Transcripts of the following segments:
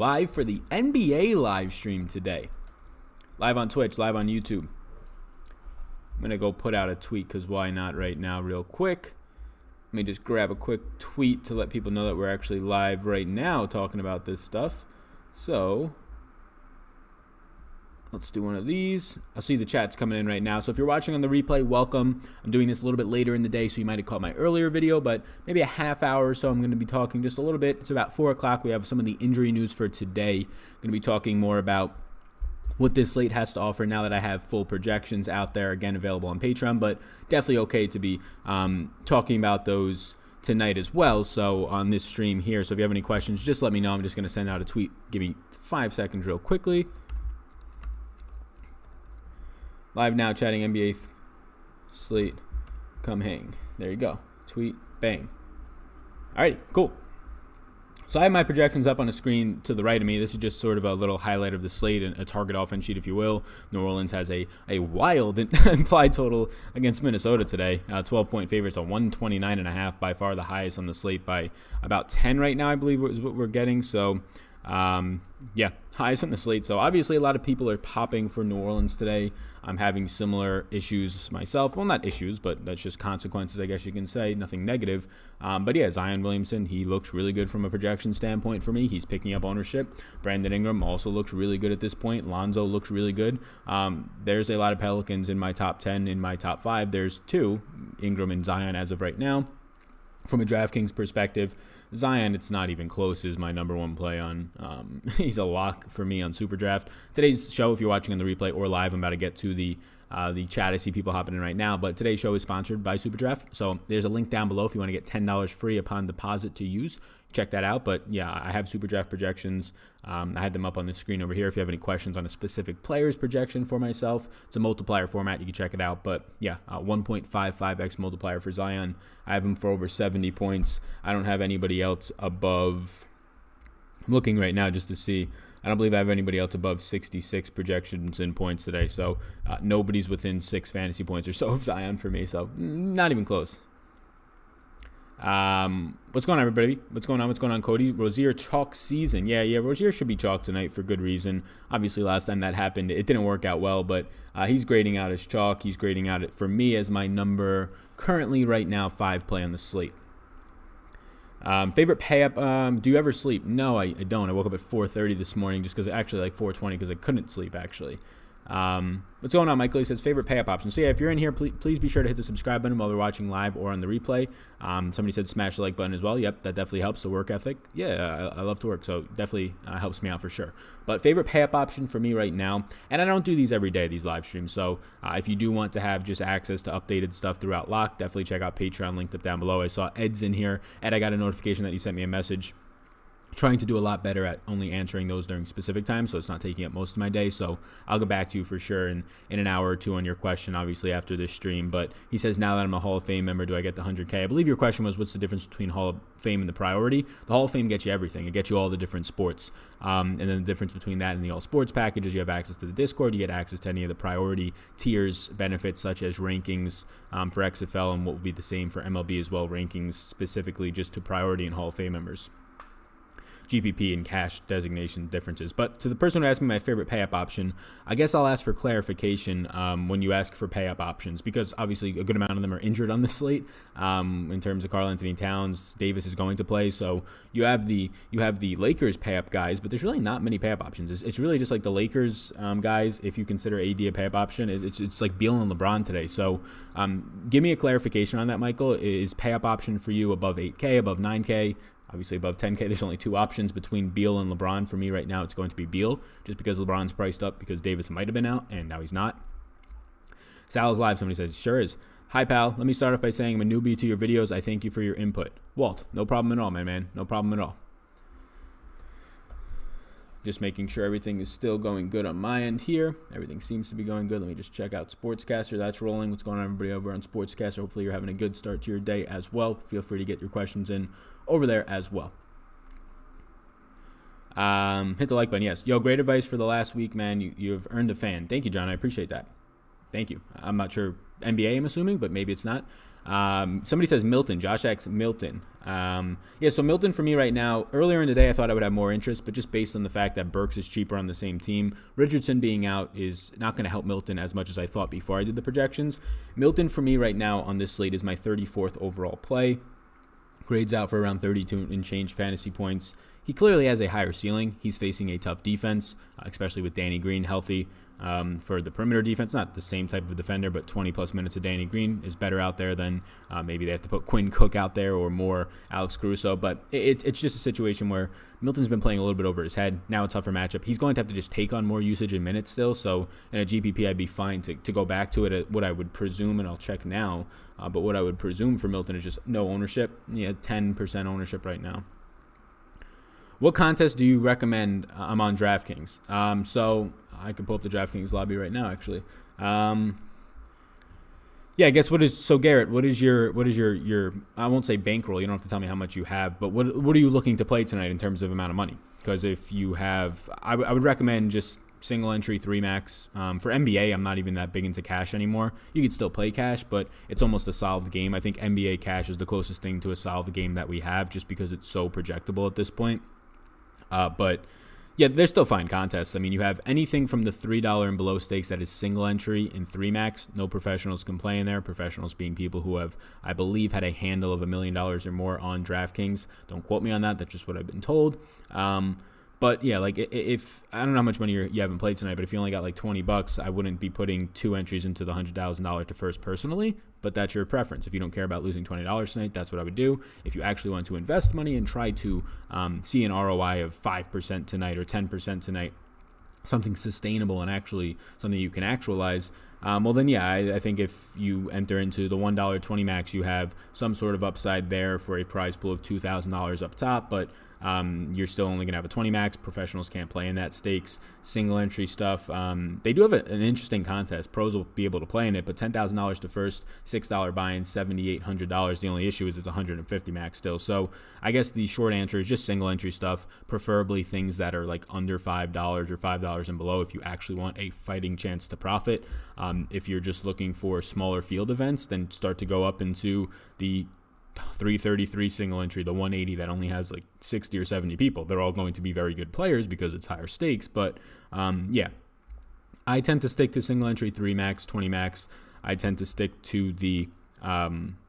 Live for the NBA live stream today. Live on Twitch, live on YouTube. I'm going to go put out a tweet because why not right now real quick. Let me just grab a quick tweet to let people know that we're actually live right now talking about this stuff. So let's do one of these. I see the chats coming in right now. So if you're watching on the replay, welcome. I'm doing this a little bit later in the day, so you might have caught my earlier video, but maybe a half hour or so I'm going to be talking just a little bit. It's about 4 o'clock. We have some of the injury news for today. I'm going to be talking more about what this slate has to offer now that I have full projections out there, again, available on Patreon, but definitely okay to be talking about those tonight as well. So on this stream here, so if you have any questions, just let me know. I'm just going to send out a tweet. Give me 5 seconds real quickly. Live now, chatting NBA slate. Come hang. There you go. Tweet. Bang. All right, cool. So I have my projections up on the screen to the right of me. This is just sort of a little highlight of the slate, a target offense sheet, if you will. New Orleans has a wild implied total against Minnesota today. 12-point favorites, a 129.5, by far the highest on the slate by about 10 right now, I believe is what we're getting. So, yeah, highest on the slate. So obviously a lot of people are popping for New Orleans today. I'm having similar issues myself. Well, not issues, but that's just consequences, I guess you can say. Nothing negative. But yeah, Zion Williamson, he looks really good from a projection standpoint for me. He's picking up ownership. Brandon Ingram also looks really good at this point. Lonzo looks really good. There's a lot of Pelicans in my top 10. In my top 5, there's 2, Ingram and Zion as of right now. From a DraftKings perspective, Zion, it's not even close, is my number 1 play on. He's a lock for me on SuperDraft. Today's show, if you're watching on the replay or live, I'm about to get to the chat. I see people hopping in right now, but today's show is sponsored by SuperDraft. So there's a link down below if you want to get $10 free upon deposit to use. Check that out. But yeah, I have SuperDraft projections. I had them up on the screen over here. If you have any questions on a specific player's projection for myself, it's a multiplier format. You can check it out. But yeah, 1.55x multiplier for Zion. I have him for over 70 points. I don't have anybody else above. I'm looking right now just to see. I don't believe I have anybody else above 66 projections in points today. So nobody's within 6 fantasy points or so of Zion for me. So not even close. What's going on, everybody? What's going on, Cody? Rozier chalk season. Yeah, Rozier should be chalk tonight for good reason. Obviously, last time that happened, it didn't work out well, but he's grading out as chalk. He's grading out it for me as my number currently right now 5 play on the slate. Favorite pay up? Do you ever sleep? No, I don't. I woke up at 4:30 this morning just because, actually like 4:20 because I couldn't sleep actually. What's going on, Michael? He says favorite pay up option. So yeah, if you're in here, please be sure to hit the subscribe button while we're watching live or on the replay. Somebody said smash the like button as well. Yep, that definitely helps the work ethic. Yeah, I love to work, so definitely helps me out for sure. But favorite pay up option for me right now, and I don't do these every day, these live streams. So if you do want to have just access to updated stuff throughout lock, definitely check out Patreon, linked up down below. I saw Ed's in here. Ed, I got a notification that you sent me a message. Trying to do a lot better at only answering those during specific times, so it's not taking up most of my day. So I'll get back to you for sure in an hour or two on your question, obviously after this stream. But he says, now that I'm a Hall of Fame member, do I get the 100K? I believe your question was, what's the difference between Hall of Fame and the priority? The Hall of Fame gets you everything. It gets you all the different sports. And then the difference between that and the all sports package is you have access to the Discord. You get access to any of the priority tiers benefits, such as rankings for XFL, and what will be the same for MLB as well, rankings specifically just to priority and Hall of Fame members. GPP and cash designation differences. But to the person who asked me my favorite pay-up option, I guess I'll ask for clarification when you ask for pay-up options, because obviously a good amount of them are injured on this slate. In terms of Karl Anthony Towns, Davis is going to play, so you have the Lakers pay-up guys, but there's really not many pay-up options. It's really just like the Lakers guys, if you consider AD a pay-up option. It's like Beal and LeBron today. So give me a clarification on that, Michael. Is pay-up option for you above 8K, above 9K? Obviously above 10K, there's only 2 options between Beal and LeBron. For me right now, it's going to be Beal, just because LeBron's priced up because Davis might have been out, and now he's not. Sal's live, somebody says, sure is. Hi, pal. Let me start off by saying I'm a newbie to your videos. I thank you for your input. Walt, no problem at all, my man. No problem at all. Just making sure everything is still going good on my end here. Everything seems to be going good. Let me just check out Sportscaster. That's rolling. What's going on, everybody, over on Sportscaster? Hopefully you're having a good start to your day as well. Feel free to get your questions in over there as well. Hit the like button. Yes. Yo, great advice for the last week, man. You have earned a fan. Thank you, John. I appreciate that. Thank you. I'm not sure NBA, I'm assuming, but maybe it's not. Somebody says Milton, Josh X Milton. Yeah, so Milton for me right now, earlier in the day I thought I would have more interest, but just based on the fact that Burks is cheaper on the same team, Richardson being out is not going to help Milton as much as I thought before I did the projections. Milton for me right now on this slate is my 34th overall play. Grades out for around 32 and change fantasy points. He clearly has a higher ceiling. He's facing a tough defense, especially with Danny Green healthy. For the perimeter defense, not the same type of defender, but 20-plus minutes of Danny Green is better out there than maybe they have to put Quinn Cook out there or more Alex Caruso. But it's just a situation where Milton's been playing a little bit over his head. Now a tougher matchup. He's going to have to just take on more usage in minutes still. So in a GPP, I'd be fine to go back to it at what I would presume, and I'll check now, but what I would presume for Milton is just no ownership. 10% ownership right now. What contest do you recommend? I'm on DraftKings. So I can pull up the DraftKings lobby right now, actually. Yeah, I guess Garrett, what is your I won't say bankroll. You don't have to tell me how much you have, but what are you looking to play tonight in terms of amount of money? Because if you have, I would recommend just single entry 3 max. For NBA, I'm not even that big into cash anymore. You could still play cash, but it's almost a solved game. I think NBA cash is the closest thing to a solved game that we have just because it's so projectable at this point. But yeah, there's still fine contests. I mean, you have anything from the $3 and below stakes that is single entry in 3 max. No professionals can play in there. Professionals being people who have, I believe, had a handle of $1 million or more on DraftKings. Don't quote me on that. That's just what I've been told. But yeah, like if I don't know how much money you haven't played tonight, but if you only got like $20, I wouldn't be putting 2 entries into the $100,000 to first personally. But that's your preference. If you don't care about losing $20 tonight, that's what I would do. If you actually want to invest money and try to see an ROI of 5% tonight or 10% tonight, something sustainable and actually something you can actualize, well then yeah, I think if you enter into the $1 20 max, you have some sort of upside there for a prize pool of $2,000 up top, but you're still only going to have a 20 max. Professionals can't play in that stakes. Single entry stuff. They do have an interesting contest. Pros will be able to play in it, but $10,000 to first, $6 buy-in, $7,800. The only issue is it's 150 max still. So I guess the short answer is just single entry stuff, preferably things that are like under $5 or $5 and below if you actually want a fighting chance to profit. If you're just looking for smaller field events, then start to go up into the 333 single entry, the 180 that only has like 60 or 70 people. They're all going to be very good players because it's higher stakes. But yeah, I tend to stick to single entry 3 max, 20 max. I tend to stick to the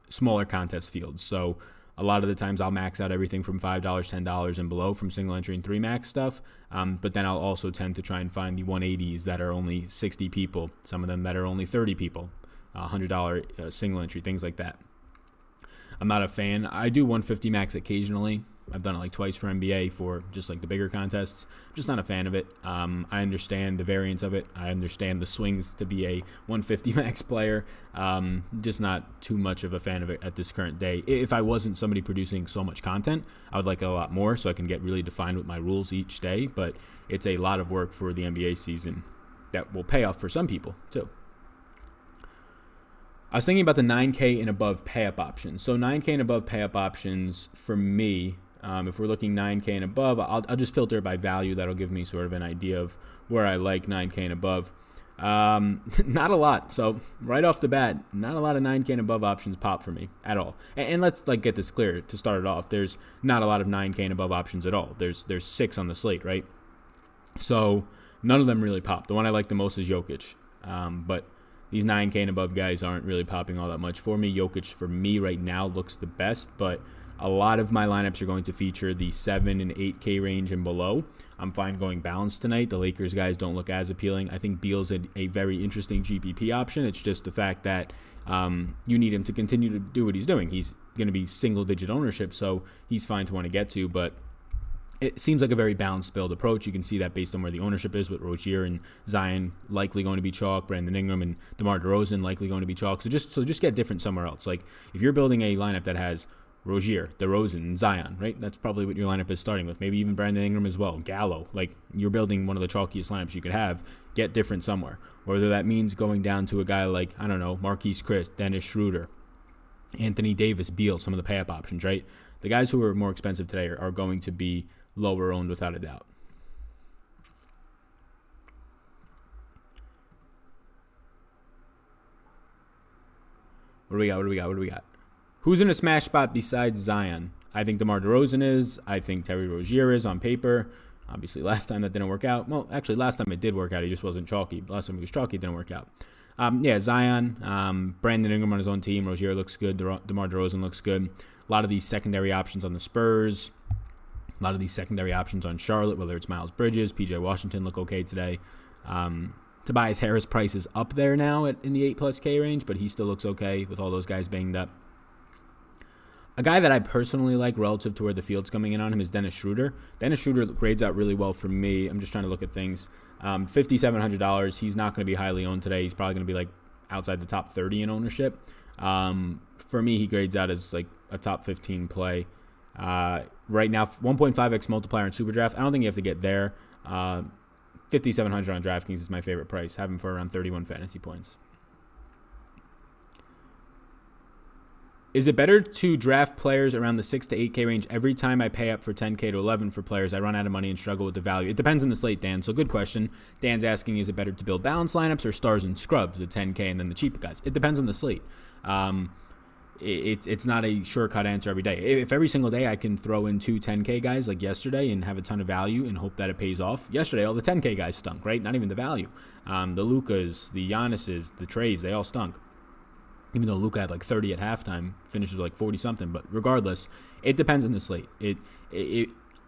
smaller contest fields. So a lot of the times I'll max out everything from $5, $10 and below from single entry and 3 max stuff. But then I'll also tend to try and find the 180s that are only 60 people, some of them that are only 30 people, $100 single entry, things like that. I'm not a fan. I do 150 max occasionally. I've done it like twice for NBA for just like the bigger contests. I'm just not a fan of it. I understand the variance of it. I understand the swings to be a 150 max player. Just not too much of a fan of it at this current day. If I wasn't somebody producing so much content, I would like it a lot more so I can get really defined with my rules each day. But it's a lot of work for the NBA season that will pay off for some people too. I was thinking about the 9K and above pay-up options. So 9K and above pay-up options for me, if we're looking 9K and above, I'll just filter it by value. That'll give me sort of an idea of where I like 9K and above. Not a lot. So right off the bat, not a lot of 9K and above options pop for me at all. And let's like get this clear to start it off. There's not a lot of 9K and above options at all. There's 6 on the slate, right? So none of them really pop. The one I like the most is Jokic. But these 9K and above guys aren't really popping all that much for me. Jokic, for me right now, looks the best, but a lot of my lineups are going to feature the 7 and 8K range and below. I'm fine going balanced tonight. The Lakers guys don't look as appealing. I think Beal's a very interesting GPP option. It's just the fact that you need him to continue to do what he's doing. He's going to be single-digit ownership, so he's fine to want to get to, but it seems like a very balanced build approach. You can see that based on where the ownership is with Rozier and Zion likely going to be chalk, Brandon Ingram and DeMar DeRozan likely going to be chalk. So just get different somewhere else. Like if you're building a lineup that has Rozier, DeRozan, and Zion, right? That's probably what your lineup is starting with. Maybe even Brandon Ingram as well, Gallo. Like you're building one of the chalkiest lineups you could have. Get different somewhere. Whether that means going down to a guy like, I don't know, Marquise Chris, Dennis Schroeder, Anthony Davis, Beal, some of the pay-up options, right? The guys who are more expensive today are going to be lower owned without a doubt. What do we got? Who's in a smash spot besides Zion? I think DeMar DeRozan is. I think Terry Rozier is on paper. Obviously, last time that didn't work out. Well, actually, last time it did work out. He just wasn't chalky. Last time he was chalky, it didn't work out. Zion, Brandon Ingram on his own team. Rozier looks good. DeMar DeRozan looks good. A lot of these secondary options on the Spurs. A lot of these secondary options on Charlotte, whether it's Miles Bridges, P.J. Washington look okay today. Tobias Harris price is up there now in the 8+K range, but he still looks okay with all those guys banged up. A guy that I personally like relative to where the field's coming in on him is Dennis Schroeder. Dennis Schroeder grades out really well for me. I'm just trying to look at things. $5,700. He's not going to be highly owned today. He's probably going to be like outside the top 30 in ownership. For me, he grades out as like a top 15 play. Right now, 1.5x multiplier in Superdraft. I don't think you have to get there. $5,700 on DraftKings is my favorite price. Have him for around 31 fantasy points. Is it better to draft players around the 6 to 8K range every time I pay up for 10K to 11 for players? I run out of money and struggle with the value. It depends on the slate, Dan. So good question. Dan's asking, is it better to build balanced lineups or stars and scrubs, the 10K and then the cheap guys? It depends on the slate. It's not a sure-cut answer every day. If every single day I can throw in 2 10K guys like yesterday and have a ton of value and hope that it pays off. Yesterday, all the 10K guys stunk, right? Not even the value. The Lukas, the Giannis's, the Trays, they all stunk. Even though Luka had like 30 at halftime, finishes with like 40-something. But regardless, it depends on the slate.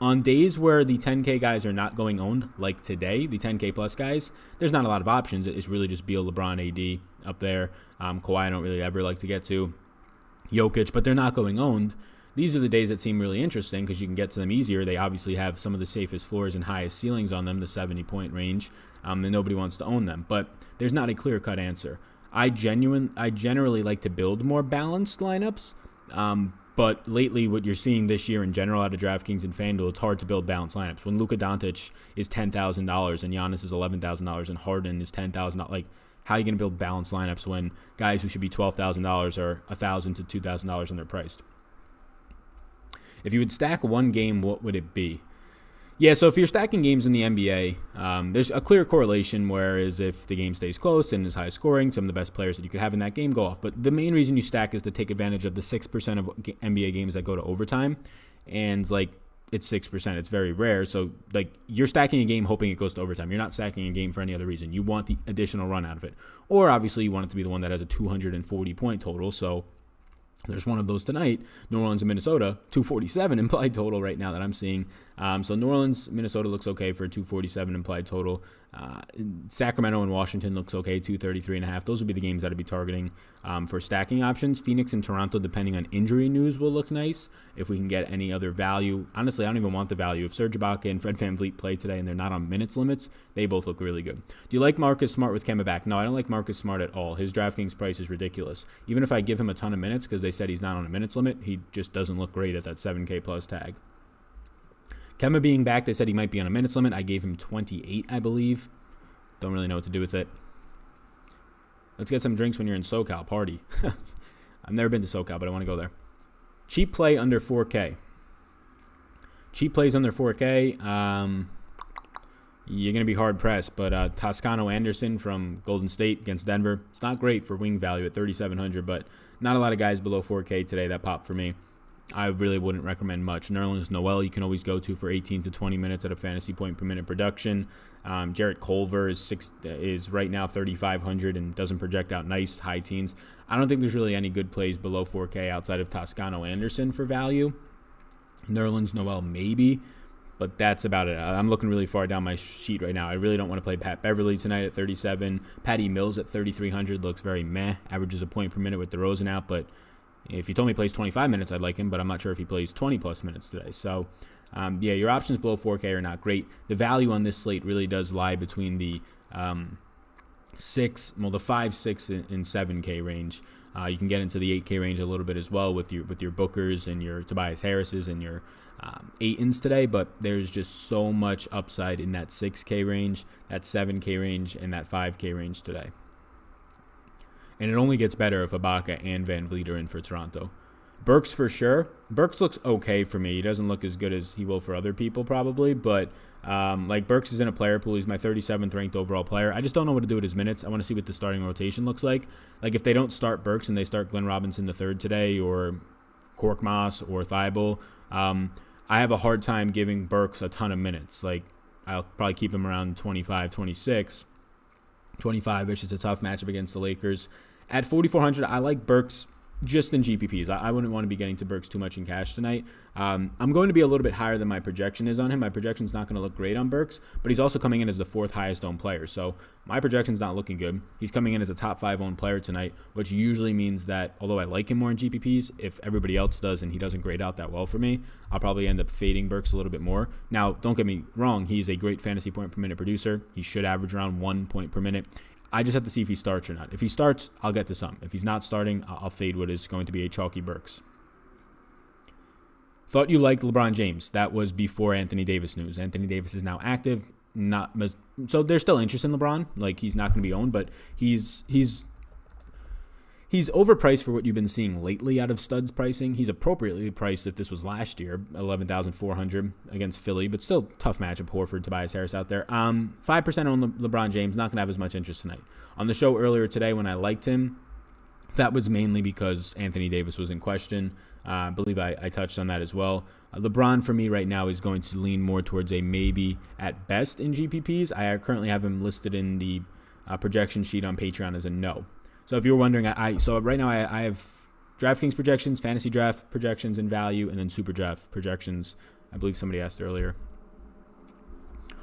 On days where the 10K guys are not going owned, like today, the 10K plus guys, there's not a lot of options. It's really just Beal, LeBron, AD up there. Kawhi I don't really ever like to get to. Jokic, but they're not going owned. These are the days that seem really interesting because you can get to them easier. They obviously have some of the safest floors and highest ceilings on them, the 70-point range, and nobody wants to own them. But there's not a clear-cut answer. I generally like to build more balanced lineups, but lately what you're seeing this year in general out of DraftKings and FanDuel, it's hard to build balanced lineups. When Luka Doncic is $10,000 and Giannis is $11,000 and Harden is $10,000, like how are you going to build balanced lineups when guys who should be $12,000 are $1,000 to $2,000 and they're priced? If you would stack one game, what would it be? Yeah, so if you're stacking games in the NBA, there's a clear correlation, whereas if the game stays close and is high scoring, some of the best players that you could have in that game go off. But the main reason you stack is to take advantage of the 6% of NBA games that go to overtime. And, like, it's 6%. It's very rare. So, like, you're stacking a game hoping it goes to overtime. You're not stacking a game for any other reason. You want the additional run out of it. Or, obviously, you want it to be the one that has a 240-point total. So, there's one of those tonight, New Orleans and Minnesota, 247 implied total right now that I'm seeing. So New Orleans, Minnesota looks okay for a 247 implied total. Sacramento and Washington looks okay, 233.5. Those would be the games that I'd be targeting for stacking options. Phoenix and Toronto, depending on injury news, will look nice if we can get any other value. Honestly, I don't even want the value. If Serge Ibaka and Fred VanVleet play today and they're not on minutes limits, they both look really good. Do you like Marcus Smart with Kemba back? No, I don't like Marcus Smart at all. His DraftKings price is ridiculous. Even if I give him a ton of minutes because they said he's not on a minutes limit, he just doesn't look great at that 7K plus tag. Kemba being back, they said he might be on a minutes limit. I gave him 28, I believe. Don't really know what to do with it. Let's get some drinks when you're in SoCal. Party. I've never been to SoCal, but I want to go there. Cheap play under 4K. Cheap plays under 4K. You're going to be hard-pressed, but Toscano Anderson from Golden State against Denver. It's not great for wing value at 3,700, but not a lot of guys below 4K today that popped for me. I really wouldn't recommend much. Nerlens Noel you can always go to for 18 to 20 minutes at a fantasy point per minute production. Jarrett Culver is right now 3,500 and doesn't project out nice high teens. I don't think there's really any good plays below 4K outside of Toscano Anderson for value. Nerlens Noel maybe, but that's about it. I'm looking really far down my sheet right now. I really don't want to play Pat Beverly tonight at 37. Patty Mills at 3,300 looks very meh. Averages a point per minute with DeRozan out, but if you told me he plays 25 minutes, I'd like him, but I'm not sure if he plays 20-plus minutes today. So, your options below 4K are not great. The value on this slate really does lie between the 5, 6, and 7K range. You can get into the 8K range a little bit as well with your Bookers and your Tobias Harrises and your Aytons today, but there's just so much upside in that 6K range, that 7K range, and that 5K range today. And it only gets better if Ibaka and VanVleet are in for Toronto. Burks for sure. Burks looks okay for me. He doesn't look as good as he will for other people probably, but like Burks is in a player pool. He's my 37th ranked overall player. I just don't know what to do with his minutes. I want to see what the starting rotation looks like. Like if they don't start Burks and they start Glenn Robinson III today or Korkmaz or Thibault, I have a hard time giving Burks a ton of minutes. Like I'll probably keep him around 25, 26, 25-ish. It's a tough matchup against the Lakers. At 4,400, I like Burks just in GPPs. I wouldn't want to be getting to Burks too much in cash tonight. I'm going to be a little bit higher than my projection is on him. My projection's not going to look great on Burks, but he's also coming in as the 4th highest owned player. So my projection's not looking good. He's coming in as a top 5 owned player tonight, which usually means that although I like him more in GPPs, if everybody else does and he doesn't grade out that well for me, I'll probably end up fading Burks a little bit more. Now, don't get me wrong. He's a great fantasy point per minute producer. He should average around 1 point per minute. I just have to see if he starts or not. If he starts, I'll get to some. If he's not starting, I'll fade what is going to be a chalky Burks. Thought you liked LeBron James. That was before Anthony Davis news. Anthony Davis is now active. So there's still interest in LeBron. Like he's not going to be owned, but he's overpriced for what you've been seeing lately out of studs pricing. He's appropriately priced if this was last year, 11,400 against Philly, but still tough matchup. Horford, Tobias Harris out there. 5% on LeBron James, not going to have as much interest tonight. On the show earlier today when I liked him, that was mainly because Anthony Davis was in question. I believe I touched on that as well. LeBron for me right now is going to lean more towards a maybe at best in GPPs. I currently have him listed in the projection sheet on Patreon as a no. So if you're wondering, so right now I have DraftKings projections, fantasy draft projections and value, and then super draft projections. I believe somebody asked earlier.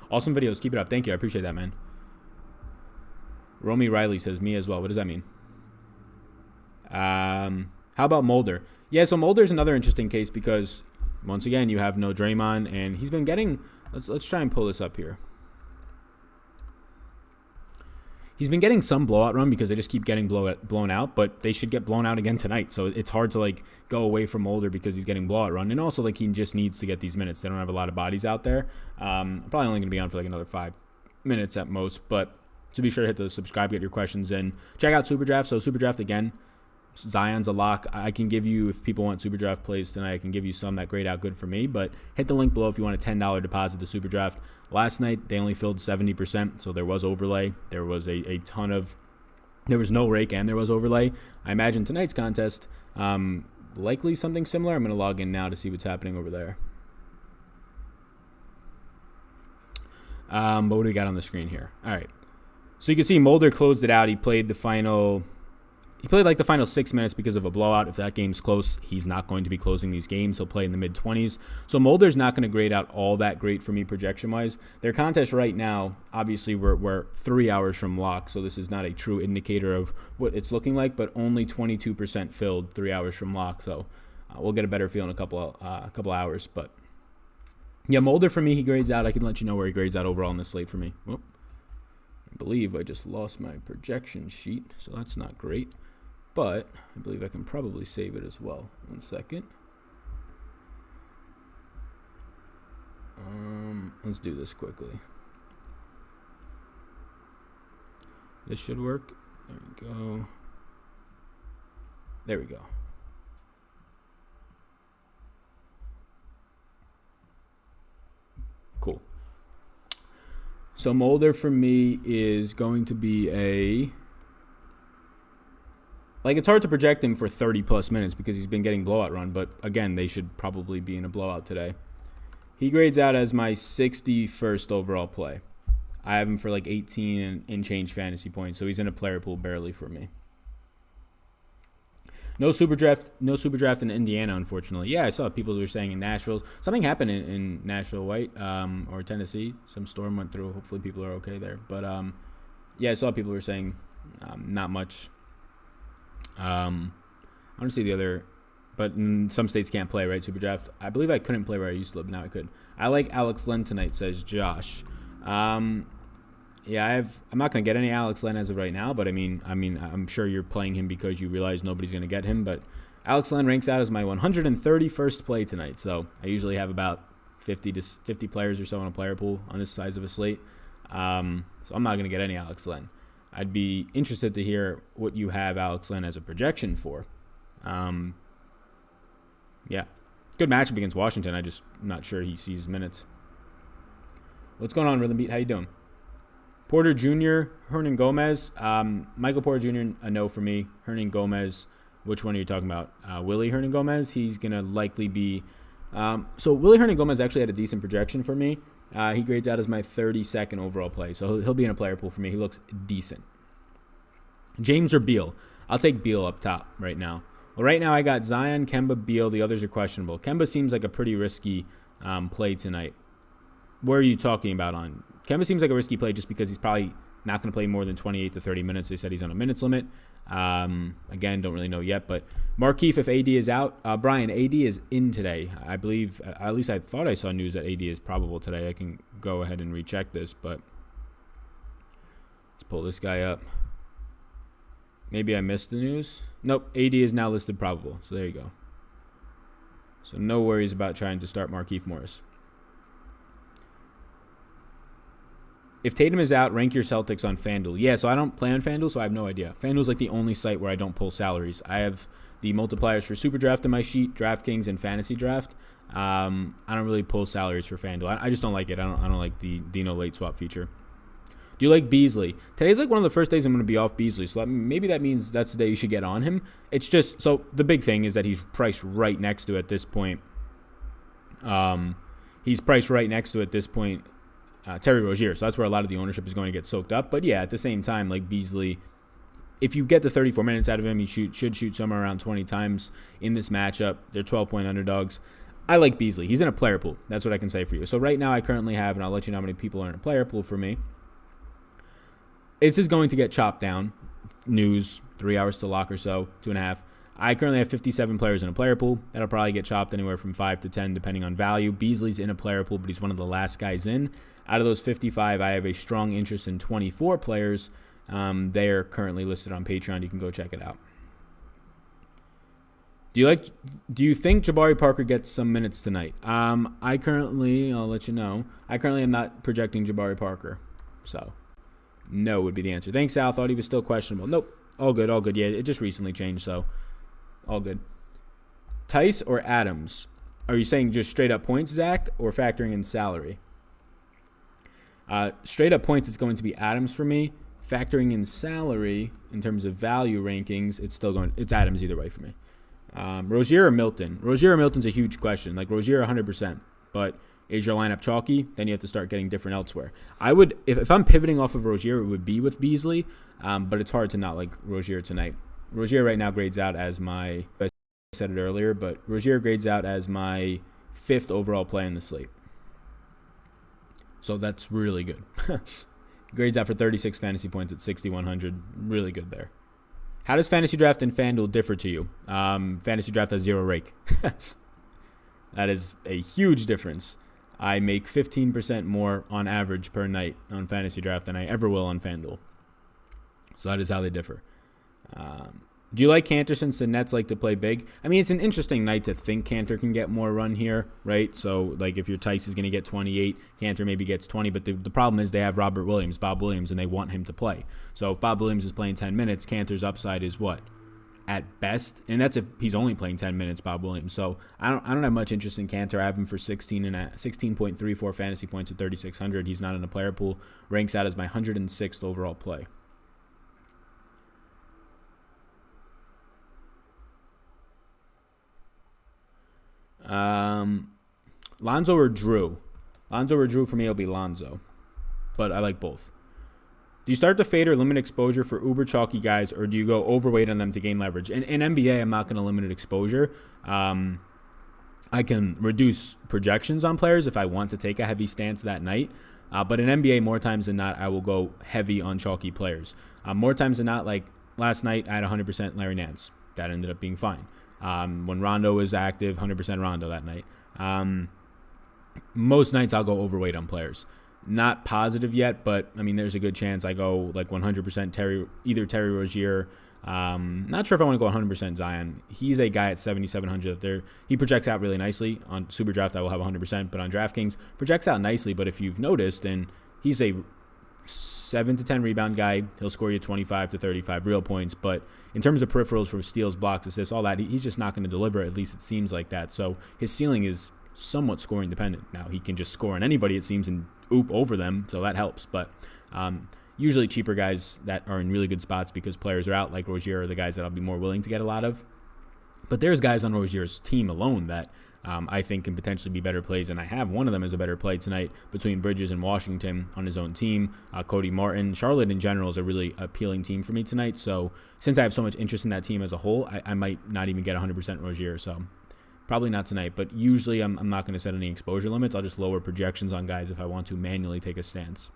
Awesome videos. Keep it up. Thank you. I appreciate that, man. Romy Riley says, me as well. What does that mean? How about Mulder? Yeah, so Mulder's another interesting case because, once again, you have no Draymond, and he's been getting... Let's try and pull this up here. He's been getting some blowout run because they just keep getting blown out, but they should get blown out again tonight. So it's hard to go away from Mulder because he's getting blowout run. And also he just needs to get these minutes. They don't have a lot of bodies out there. I'm probably only going to be on for another 5 minutes at most. But so be sure to hit the subscribe, get your questions in. Check out Superdraft. So Superdraft again, Zion's a lock. I can give you, if people want Superdraft plays tonight, I can give you some that grade out good for me. But hit the link below if you want a $10 deposit to Superdraft. Last night, they only filled 70%, so there was overlay. There was a ton of... There was no rake and there was overlay. I imagine tonight's contest, likely something similar. I'm going to log in now to see what's happening over there. What do we got on the screen here? All right. So you can see Mulder closed it out. He played the final 6 minutes because of a blowout. If that game's close, he's not going to be closing these games. He'll play in the mid-20s. So Mulder's not going to grade out all that great for me projection-wise. Their contest right now, obviously, we're 3 hours from lock, so this is not a true indicator of what it's looking like, but only 22% filled 3 hours from lock. So we'll get a better feel in a couple hours. But yeah, Mulder for me, he grades out. I can let you know where he grades out overall on the slate for me. Whoop. I believe I just lost my projection sheet, so that's not great. But I believe I can probably save it as well. 1 second. Let's do this quickly. This should work. There we go. There we go. Cool. So Mulder for me is going to be a... it's hard to project him for 30-plus minutes because he's been getting blowout run. But, again, they should probably be in a blowout today. He grades out as my 61st overall play. I have him for 18 and change fantasy points. So he's in a player pool barely for me. No super draft in Indiana, unfortunately. Yeah, I saw people who were saying in Nashville. Something happened in Nashville, White, or Tennessee. Some storm went through. Hopefully people are okay there. But, yeah, I saw people who were saying not much. I want to see the other, but some states can't play, right? Super draft. I believe I couldn't play where I used to live. Now I could. I like Alex Len tonight, says Josh. Yeah, I'm not going to get any Alex Len as of right now, but I mean, I'm sure you're playing him because you realize nobody's going to get him. But Alex Len ranks out as my 131st play tonight. So I usually have about 50 players or so in a player pool on this size of a slate. So I'm not going to get any Alex Len. I'd be interested to hear what you have Alex Len as a projection for. Yeah. Good matchup against Washington. I'm not sure he sees minutes. What's going on, Rhythm Beat? How you doing? Porter Jr., Hernan Gomez. Michael Porter Jr., a no for me. Hernan Gomez, which one are you talking about? Willie Hernan Gomez. He's going to likely be... so Willie Hernan Gomez actually had a decent projection for me. He grades out as my 32nd overall play. So he'll be in a player pool for me. He looks decent. James or Beal? I'll take Beal up top right now. Well, right now I got Zion, Kemba, Beal. The others are questionable. Kemba seems like a pretty risky play tonight. Where are you talking about on? Kemba seems like a risky play just because he's probably not going to play more than 28 to 30 minutes. They said he's on a minutes limit. Again, don't really know yet. But Markieff, if AD is out. Brian, AD is in today. I believe, at least I thought I saw news that AD is probable today. I can go ahead and recheck this, but let's pull this guy up. Maybe I missed the news. Nope, AD is now listed probable. So there you go. So no worries about trying to start Markieff Morris. If Tatum is out, rank your Celtics on FanDuel. Yeah, so I don't play on FanDuel, so I have no idea. FanDuel's like the only site where I don't pull salaries. I have the multipliers for Superdraft in my sheet, DraftKings, and Fantasy Draft. I don't really pull salaries for FanDuel. I just don't like it. I don't like the no late swap feature. Do you like Beasley? Today's like one of the first days I'm going to be off Beasley, so maybe that means that's the day you should get on him. It's just, so the big thing is that he's priced right next to at this point. Terry Rozier, so that's where a lot of the ownership is going to get soaked up. But yeah, at the same time, like Beasley, if you get the 34 minutes out of him, he should shoot somewhere around 20 times in this matchup. They're 12-point underdogs. I like Beasley. He's in a player pool. That's what I can say for you. So right now I currently have, and I'll let you know how many people are in a player pool for me. This is going to get chopped down. News, 3 hours to lock or so, 2.5. I currently have 57 players in a player pool. That'll probably get chopped anywhere from 5 to 10 depending on value. Beasley's in a player pool, but he's one of the last guys in. Out of those 55, I have a strong interest in 24 players. They are currently listed on Patreon. You can go check it out. Do you think Jabari Parker gets some minutes tonight? I'll let you know. I currently am not projecting Jabari Parker. So, no would be the answer. Thanks, Sal. Thought he was still questionable. Nope. All good, all good. Yeah, it just recently changed, so all good. Tice or Adams? Are you saying just straight up points, Zach, or factoring in salary? Straight up points, it's going to be Adams for me. Factoring in salary, in terms of value rankings, it's Adams either way for me. Rozier or Milton? Rozier or Milton's a huge question. Like Rozier 100%, but is your lineup chalky? Then you have to start getting different elsewhere. I would, if I'm pivoting off of Rozier, it would be with Beasley, but it's hard to not like Rozier tonight. Rozier right now grades out as I said it earlier, but Rozier grades out as my 5th overall play in the slate. So that's really good. Grades out for 36 fantasy points at 6,100. Really good there. How does Fantasy Draft and FanDuel differ to you? Fantasy Draft has 0 rake. That is a huge difference. I make 15% more on average per night on Fantasy Draft than I ever will on FanDuel. So that is how they differ. Do you like Cantor since the Nets like to play big? I mean, it's an interesting night to think Cantor can get more run here, right? So, like, if your Tice is going to get 28, Cantor maybe gets 20. But the problem is they have Bob Williams, and they want him to play. So if Bob Williams is playing 10 minutes, Cantor's upside is what? At best. And that's if he's only playing 10 minutes, Bob Williams. So I don't have much interest in Cantor. I have him for 16.34 fantasy points at 3,600. He's not in a player pool. Ranks out as my 106th overall play. Lonzo or Drew? Lonzo or Drew for me will be Lonzo, but I like both. Do you start to fade or limit exposure for uber chalky guys, or do you go overweight on them to gain leverage? In NBA, I'm not going to limit exposure. I can reduce projections on players if I want to take a heavy stance that night. But in NBA, more times than not, I will go heavy on chalky players. More times than not, like last night, I had 100% Larry Nance. That ended up being fine. When Rondo was active, 100% Rondo that night. Most nights I'll go overweight on players. Not positive yet, but I mean, there's a good chance I go like 100% either Terry Rozier. Not sure if I want to go 100% Zion. He's a guy at 7,700 there. He projects out really nicely. On Superdraft, I will have 100%, but on DraftKings, projects out nicely. But if you've noticed, and he's a 7 to 10 rebound guy. He'll score you 25 to 35 real points. But in terms of peripherals for steals, blocks, assists, all that, he's just not going to deliver. At least it seems like that. So his ceiling is somewhat scoring dependent. Now, he can just score on anybody, it seems, and oop over them. So that helps. But usually cheaper guys that are in really good spots because players are out, like Rozier, are the guys that I'll be more willing to get a lot of. But there's guys on Rozier's team alone that I think can potentially be better plays, and I have one of them as a better play tonight between Bridges and Washington on his own team. Cody Martin. Charlotte in general is a really appealing team for me tonight, so since I have so much interest in that team as a whole, I might not even get 100% Rozier, so probably not tonight. But usually I'm not going to set any exposure limits. I'll just lower projections on guys if I want to manually take a stance.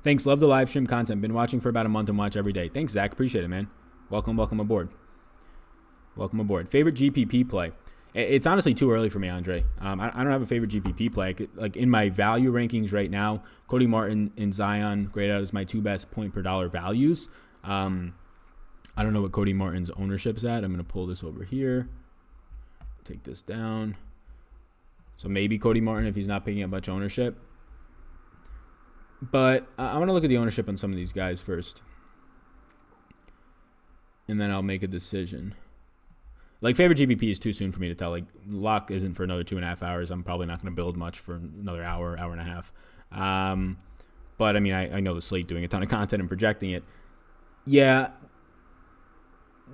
Thanks. Love the live stream content. Been watching for about a month and watch every day. Thanks, Zach. Appreciate it, man. Welcome aboard. Welcome aboard. Favorite GPP play? It's honestly too early for me, Andre. I don't have a favorite GPP play. Like in my value rankings right now, Cody Martin and Zion grayed out as my 2 best point per dollar values. I don't know what Cody Martin's ownership's at. I'm going to pull this over here. Take this down. So maybe Cody Martin if he's not picking up much ownership. But I want to look at the ownership on some of these guys first. And then I'll make a decision. Like, favorite GPP is too soon for me to tell. Like, lock isn't for another 2.5 hours. I'm probably not going to build much for another hour and a half. But, I mean, I know the Slate doing a ton of content and projecting it. Yeah,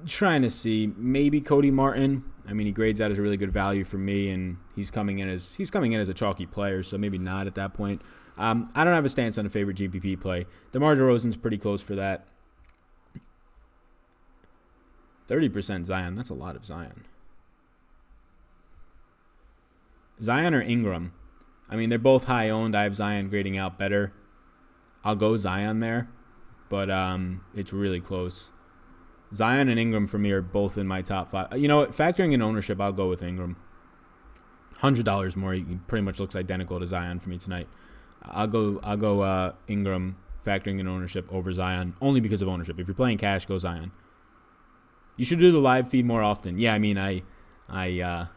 trying to see. Maybe Cody Martin. I mean, he grades out as a really good value for me, and he's coming in as a chalky player, so maybe not at that point. I don't have a stance on a favorite GPP play. DeMar DeRozan's pretty close for that. 30% Zion. That's a lot of Zion. Zion or Ingram? I mean, they're both high owned. I have Zion grading out better. I'll go Zion there, but it's really close. Zion and Ingram for me are both in my top 5. You know what? Factoring in ownership, I'll go with Ingram. $100 more. He pretty much looks identical to Zion for me tonight. I'll go Ingram factoring in ownership over Zion only because of ownership. If you're playing cash, go Zion. You should do the live feed more often. Yeah, I mean, I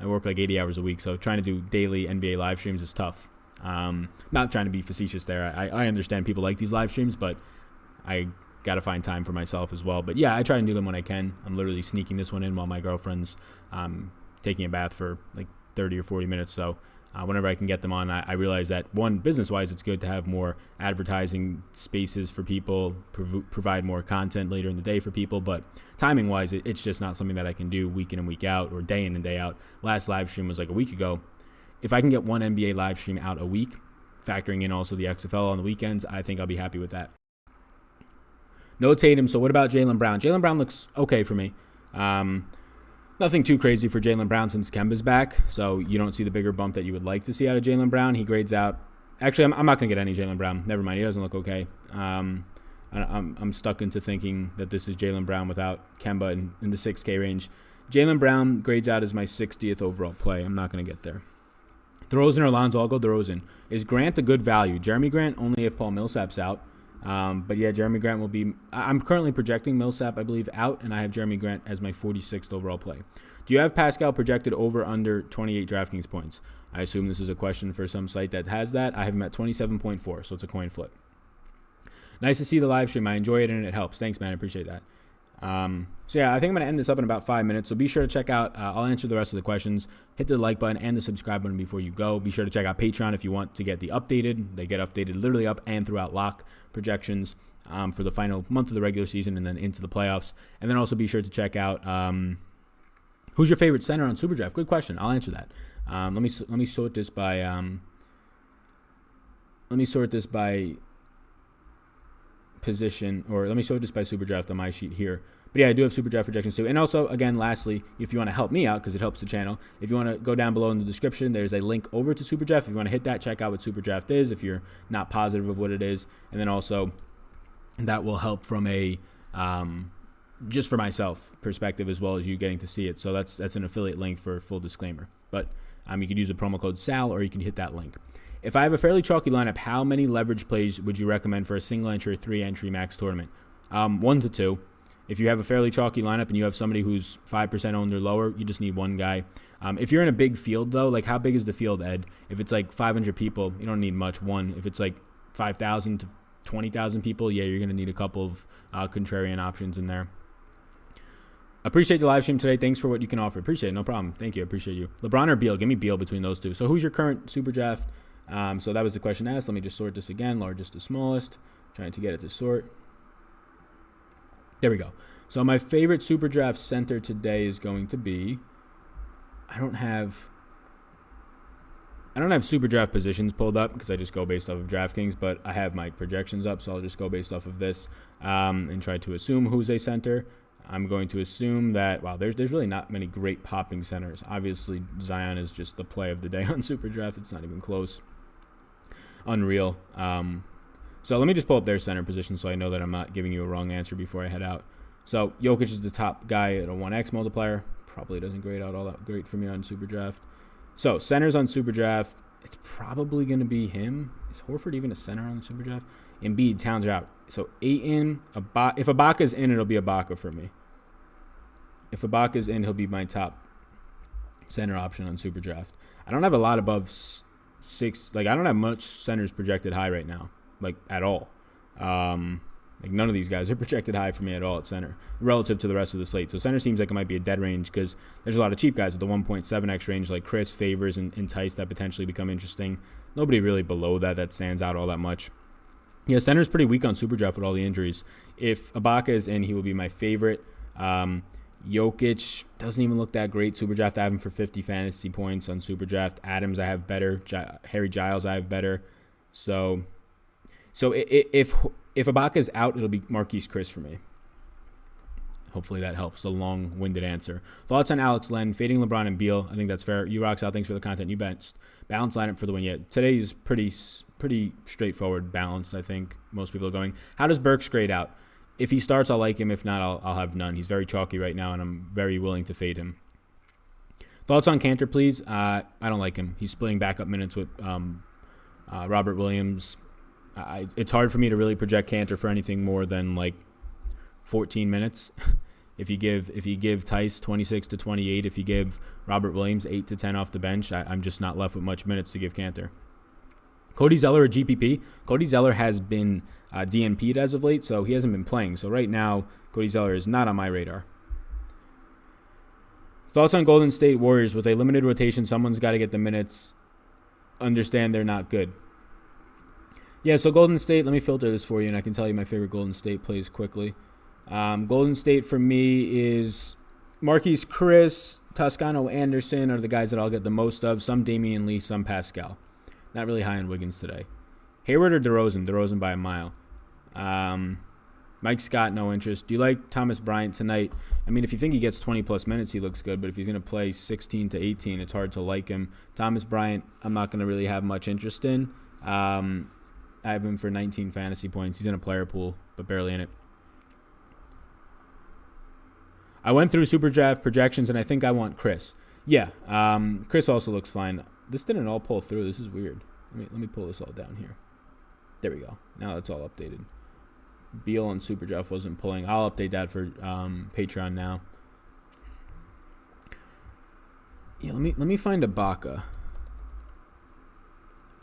work like 80 hours a week, so trying to do daily NBA live streams is tough. Not trying to be facetious there. I understand people like these live streams, but I got to find time for myself as well. But yeah, I try to do them when I can. I'm literally sneaking this one in while my girlfriend's taking a bath for like 30 or 40 minutes. So whenever I can get them on, I realize that, one, business-wise, it's good to have more advertising spaces for people, provide more content later in the day for people. But timing-wise, it's just not something that I can do week in and week out or day in and day out. Last live stream was like a week ago. If I can get one NBA live stream out a week, factoring in also the XFL on the weekends, I think I'll be happy with that. No Tatum, so what about Jaylen Brown? Jaylen Brown looks okay for me. Nothing too crazy for Jaylen Brown since Kemba's back, so you don't see the bigger bump that you would like to see out of Jaylen Brown. He grades out. Actually, I'm not going to get any Jaylen Brown. Never mind. He doesn't look okay. I'm stuck into thinking that this is Jaylen Brown without Kemba in the 6K range. Jaylen Brown grades out as my 60th overall play. I'm not going to get there. DeRozan or Alonzo? I'll go DeRozan. Is Grant a good value? Jeremy Grant only if Paul Millsap's out. But yeah, Jeremy Grant will be. I'm currently projecting Millsap, I believe, out, and I have Jeremy Grant as my 46th overall play. Do you have Pascal projected over under 28 DraftKings points? I assume this is a question for some site that has that. I have him at 27.4, so it's a coin flip. Nice to see the live stream. I enjoy it and it helps. Thanks, man. I appreciate that. So yeah, I think I'm going to end this up in about 5 minutes. So be sure to check out, I'll answer the rest of the questions. Hit the like button and the subscribe button before you go. Be sure to check out Patreon if you want to get the updated. They get updated literally up and throughout lock projections for the final month of the regular season and then into the playoffs. And then also be sure to check out who's your favorite center on Superdraft. Good question. I'll answer that. Let me sort this by position, or let me sort this by Superdraft on my sheet here. But yeah, I do have Superdraft projections too. And also, again, lastly, if you want to help me out, because it helps the channel, if you want to go down below in the description, there's a link over to Superdraft. If you want to hit that, check out what Superdraft is if you're not positive of what it is. And then also, that will help from a just for myself perspective as well as you getting to see it. So that's an affiliate link for full disclaimer. But you could use the promo code SAL or you can hit that link. If I have a fairly chalky lineup, how many leverage plays would you recommend for a single entry or 3-entry max tournament? 1 to 2. If you have a fairly chalky lineup and you have somebody who's 5% owned or lower, you just need one guy. If you're in a big field, though, like how big is the field, Ed? If it's like 500 people, you don't need much. One. If it's like 5,000 to 20,000 people, yeah, you're going to need a couple of contrarian options in there. Appreciate the live stream today. Thanks for what you can offer. Appreciate it. No problem. Thank you. Appreciate you. LeBron or Beal? Give me Beal between those two. So who's your current super draft? So that was the question asked. Let me just sort this again. Largest to smallest. Trying to get it to sort. There we go. So my favorite super draft center today is going to be, I don't have super draft positions pulled up because I just go based off of DraftKings, but I have my projections up, so I'll just go based off of this and try to assume who's a center. I'm going to assume that, wow, there's really not many great popping centers. Obviously, Zion is just the play of the day on super draft. It's not even close. Unreal. So let me just pull up their center position so I know that I'm not giving you a wrong answer before I head out. So Jokic is the top guy at a 1x multiplier. Probably doesn't grade out all that great for me on super draft. So centers on super draft, it's probably going to be him. Is Horford even a center on super draft? Embiid, Towns are out. So Ayton, if Ibaka's in, it'll be Ibaka for me. If Ibaka's in, he'll be my top center option on super draft. I don't have a lot above 6. Like, I don't have much centers projected high right now, like at all. Like none of these guys are projected high for me at all at center relative to the rest of the slate. So center seems like it might be a dead range because there's a lot of cheap guys at the 1.7x range like Chris, Favors, and Tice that potentially become interesting. Nobody really below that stands out all that much. Yeah, center's pretty weak on super draft with all the injuries. If Ibaka is in, he will be my favorite. Jokic doesn't even look that great. Super draft, I have him for 50 fantasy points on super draft. Adams, I have better. Harry Giles, I have better. So if Ibaka's out, it'll be Marquise Chris for me. Hopefully that helps. A long-winded answer. Thoughts on Alex Len, fading LeBron and Beal. I think that's fair. You rocks out. Thanks for the content. You balanced lineup for the win. Yeah, today is pretty straightforward, balanced. I think most people are going. How does Burks grade out? If he starts, I'll like him. If not, I'll have none. He's very chalky right now, and I'm very willing to fade him. Thoughts on Cantor, please. I don't like him. He's splitting backup minutes with Robert Williams. It's hard for me to really project Cantor for anything more than like 14 minutes. If you give Tice 26 to 28, if you give Robert Williams 8 to 10 off the bench, I'm just not left with much minutes to give Cantor. Cody Zeller or GPP? Cody Zeller has been DNP'd as of late, so he hasn't been playing. So right now, Cody Zeller is not on my radar. Thoughts on Golden State Warriors? With a limited rotation, someone's got to get the minutes. Understand they're not good. Yeah, so Golden State, let me filter this for you, and I can tell you my favorite Golden State plays quickly. Golden State for me is Marquise Chris, Toscano Anderson are the guys that I'll get the most of. Some Damian Lee, some Pascal. Not really high on Wiggins today. Hayward or DeRozan? DeRozan by a mile. Mike Scott, no interest. Do you like Thomas Bryant tonight? I mean, if you think he gets 20-plus minutes, he looks good. But if he's going to play 16 to 18, it's hard to like him. Thomas Bryant, I'm not going to really have much interest in. I have him for 19 fantasy points. He's in a player pool, but barely in it. I went through super draft projections, and I think I want Chris. Yeah, Chris also looks fine. This didn't all pull through. This is weird. Let me pull this all down here. There we go. Now it's all updated. Beal on super draft wasn't pulling. I'll update that for Patreon now. Yeah, let me find Ibaka.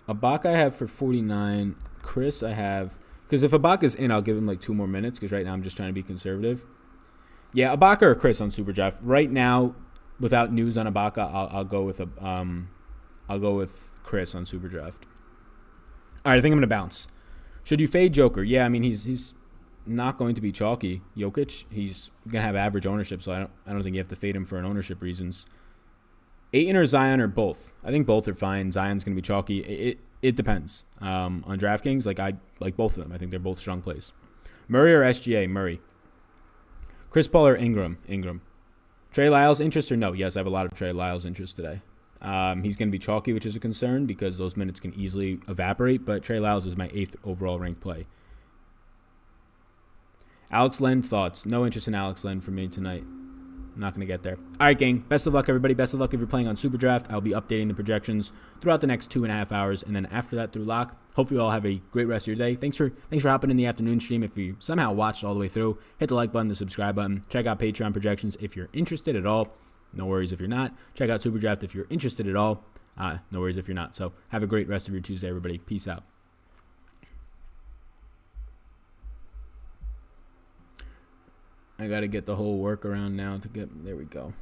Ibaka I have for 49. Chris I have, because if Ibaka's in, I'll give him like 2 more minutes because right now I'm just trying to be conservative. Yeah, Ibaka or Chris on super draft. Right now, without news on Ibaka, I'll go with Chris on super draft. All right, I think I'm gonna bounce. Should you fade Joker? Yeah, I mean he's not going to be chalky. Jokic, he's gonna have average ownership, so I don't think you have to fade him for an ownership reasons. Ayton or Zion or both? I think both are fine. Zion's gonna be chalky. It depends. On DraftKings, I like both of them. I think they're both strong plays. Murray or SGA? Murray. Chris Paul or Ingram? Ingram. Trey Lyles interest or no? Yes, I have a lot of Trey Lyles interest today. He's going to be chalky, which is a concern because those minutes can easily evaporate, but Trey Lyles is my 8th overall ranked play. Alex Len, thoughts? No interest in Alex Len for me tonight. I'm not going to get there. All right, gang. Best of luck, everybody. Best of luck if you're playing on Super Draft. I'll be updating the projections throughout the next 2.5 hours, and then after that through Lock. Hope you all have a great rest of your day. Thanks for hopping in the afternoon stream. If you somehow watched all the way through, hit the like button, the subscribe button. Check out Patreon projections if you're interested at all. No worries if you're not. Check out Super Draft if you're interested at all. No worries if you're not. So have a great rest of your Tuesday, everybody. Peace out. I got to get the whole workaround now to get, there we go.